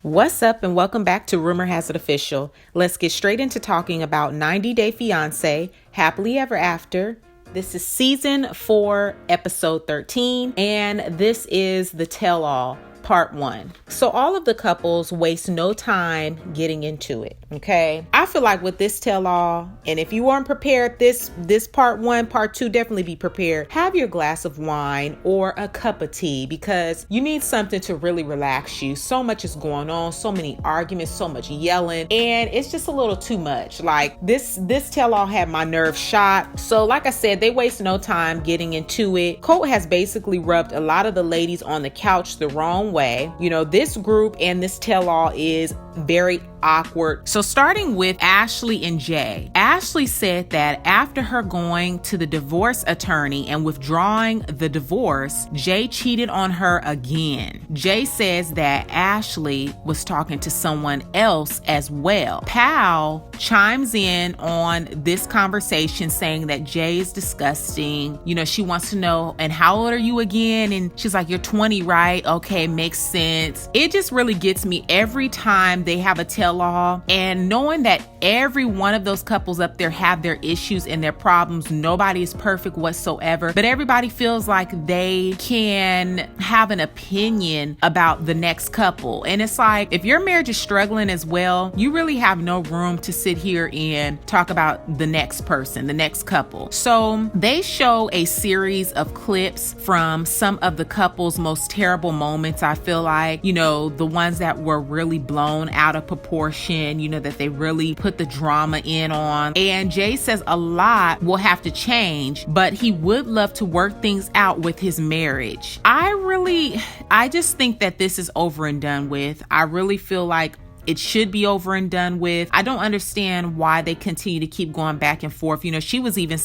What's up and welcome back to Rumor Has It Official. Let's get straight into talking about 90 Day Fiance, Happily Ever After. This is season 4, episode 13, and this is the tell-all, part 1. So all of the couples waste no time getting into it, okay? I feel like with this tell-all, and if you weren't prepared, this part 1, part 2, definitely be prepared. Have your glass of wine or a cup of tea because you need something to really relax you. So much is going on, so many arguments, so much yelling, and it's just a little too much. Like this tell-all had my nerves shot. So like I said, they waste no time getting into it. Colt has basically rubbed a lot of the ladies on the couch the wrong way. You know, this group and this tell-all is very awkward. So starting with Ashley and Jay. Ashley said that after her going to the divorce attorney and withdrawing the divorce, Jay cheated on her again. Jay says that Ashley was talking to someone else as well. Pal chimes in on this conversation saying that Jay is disgusting. You know, she wants to know, and how old are you again? And she's like, you're 20, right? Okay, makes sense. It just really gets me every time they have a tell-all, and knowing that every one of those couples up there have their issues and their problems. Nobody is perfect whatsoever, but everybody feels like they can have an opinion about the next couple. And it's like, if your marriage is struggling as well, you really have no room to sit here and talk about the next person, the next couple. So they show a series of clips from some of the couple's most terrible moments. I feel like, you know, the ones that were really blown out of proportion, you know, that they really put the drama in on. And Jay says a lot will have to change, but he would love to work things out with his marriage. I just think that this is over and done with. I really feel like it should be over and done with. I don't understand why they continue to keep going back and forth. You know, Ashley was even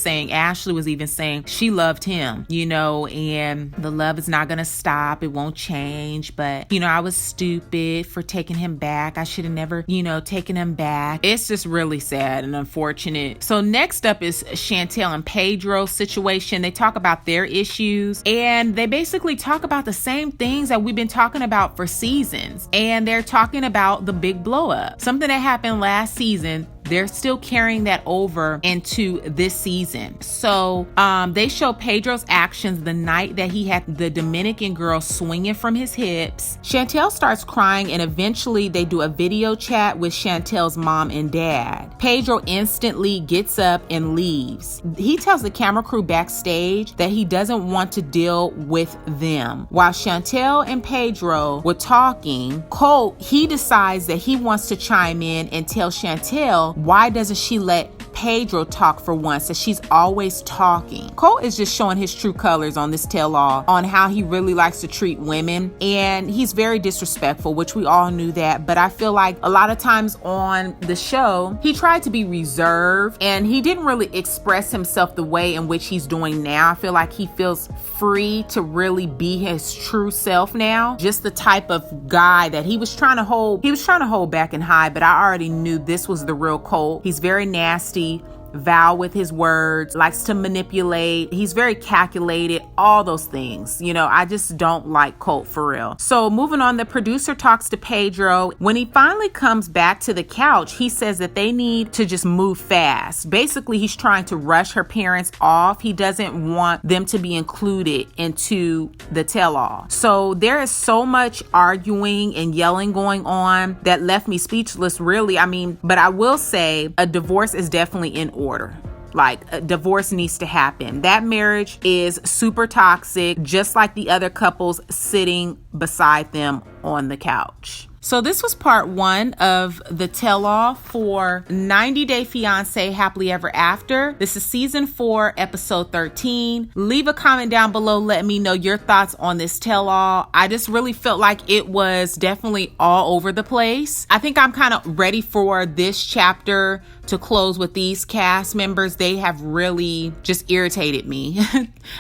saying she loved him, you know, and the love is not going to stop. It won't change. But, you know, I was stupid for taking him back. I should have never, you know, taken him back. It's just really sad and unfortunate. So next up is Chantel and Pedro's situation. They talk about their issues and they basically talk about the same things that we've been talking about for seasons. And they're talking about the big blow up, something that happened last season. They're still carrying that over into this season. So they show Pedro's actions the night that he had the Dominican girl swinging from his hips. Chantel starts crying and eventually they do a video chat with Chantel's mom and dad. Pedro instantly gets up and leaves. He tells the camera crew backstage that he doesn't want to deal with them. While Chantel and Pedro were talking, Colt, he decides that he wants to chime in and tell Chantel, why doesn't she let Pedro talk for once, that she's always talking. Colt is just showing his true colors on this tell-all on how he really likes to treat women, and he's very disrespectful, which we all knew that, but I feel like a lot of times on the show he tried to be reserved and he didn't really express himself the way in which he's doing now. I feel like he feels free to really be his true self now, just the type of guy that he was trying to hold back and hide, but I already knew this was the real Colt. He's very nasty, foul with his words, likes to manipulate, he's very calculated, all those things. You know, I just don't like Colt for real. So moving on, the producer talks to Pedro. When he finally comes back to the couch, he says that they need to just move fast. Basically, he's trying to rush her parents off. He doesn't want them to be included into the tell-all. So there is so much arguing and yelling going on that left me speechless, really. I mean, but I will say a divorce is definitely in order. Like, a divorce needs to happen. That marriage is super toxic, just like the other couples sitting beside them on the couch. So this was part 1 of the tell-all for 90 Day Fiance Happily Ever After. This is season 4, episode 13. Leave a comment down below. Let me know your thoughts on this tell-all. I just really felt like it was definitely all over the place. I think I'm kind of ready for this chapter to close with these cast members. They have really just irritated me.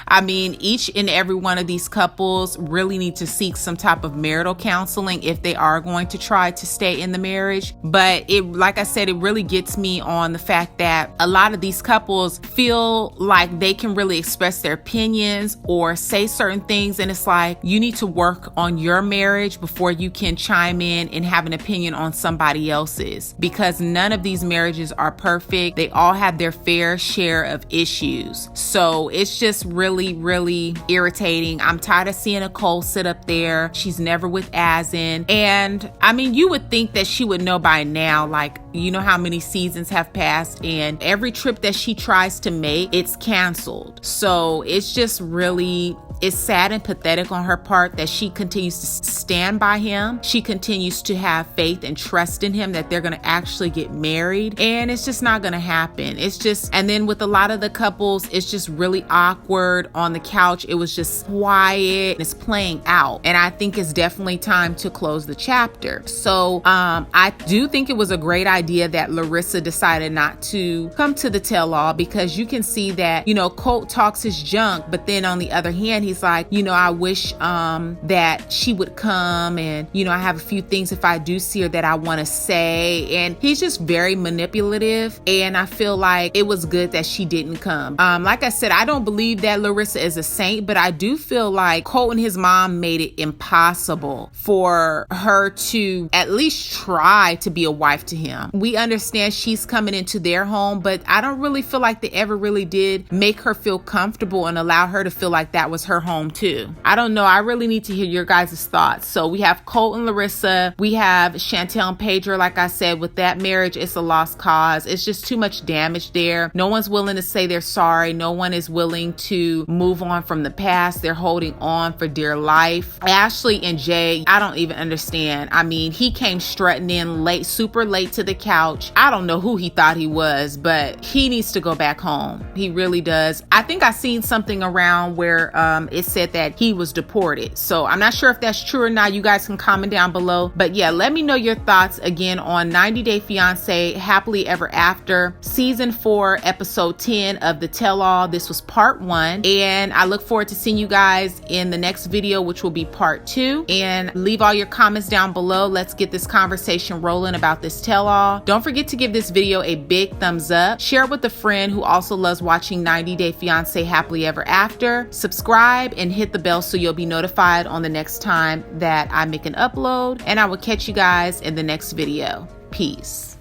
I mean, each and every one of these couples really need to seek some type of marital counseling if they are going going to try to stay in the marriage. But it, like I said, it really gets me on the fact that a lot of these couples feel like they can really express their opinions or say certain things, and it's like, you need to work on your marriage before you can chime in and have an opinion on somebody else's, because none of these marriages are perfect. They all have their fair share of issues. So it's just really, really irritating. I'm tired of seeing Nicole sit up there. She's never with Asin. And I mean, you would think that she would know by now, like, you know how many seasons have passed, and every trip that she tries to make, it's canceled. So it's just really, it's sad and pathetic on her part that she continues to stand by him. She continues to have faith and trust in him that they're going to actually get married, and it's just not going to happen. It's just, and then with a lot of the couples, it's just really awkward on the couch. It was just quiet. It's playing out, and I think it's definitely time to close the chapter. So I do think it was a great idea that Larissa decided not to come to the tell-all, because you can see that, you know, Colt talks his junk, but then on the other hand, he's like, you know, I wish that she would come, and, you know, I have a few things if I do see her that I want to say, and he's just very manipulative, and I feel like it was good that she didn't come. Like I said, I don't believe that Larissa is a saint, but I do feel like Colt and his mom made it impossible for her to at least try to be a wife to him. We understand she's coming into their home, but I don't really feel like they ever really did make her feel comfortable and allow her to feel like that was her home too. I don't know. I really need to hear your guys' thoughts. So we have Colt and Larissa. We have Chantel and Pedro. Like I said, with that marriage, it's a lost cause. It's just too much damage there. No one's willing to say they're sorry. No one is willing to move on from the past. They're holding on for dear life. Ashley and Jay, I don't even understand. I mean, he came strutting in late, super late to the couch. I don't know who he thought he was, but he needs to go back home. He really does. I think I seen something around where it said that he was deported. So I'm not sure if that's true or not. You guys can comment down below. But yeah, let me know your thoughts again on 90 Day Fiance Happily Ever After, season 4, episode 10 of the Tell All. This was part 1, and I look forward to seeing you guys in the next video, which will be part 2. And leave all your comments down below. Let's get this conversation rolling about this Tell All. Don't forget to give this video a big thumbs up. Share it with a friend who also loves watching 90 Day Fiance Happily Ever After. Subscribe and hit the bell so you'll be notified on the next time that I make an upload. And I will catch you guys in the next video. Peace.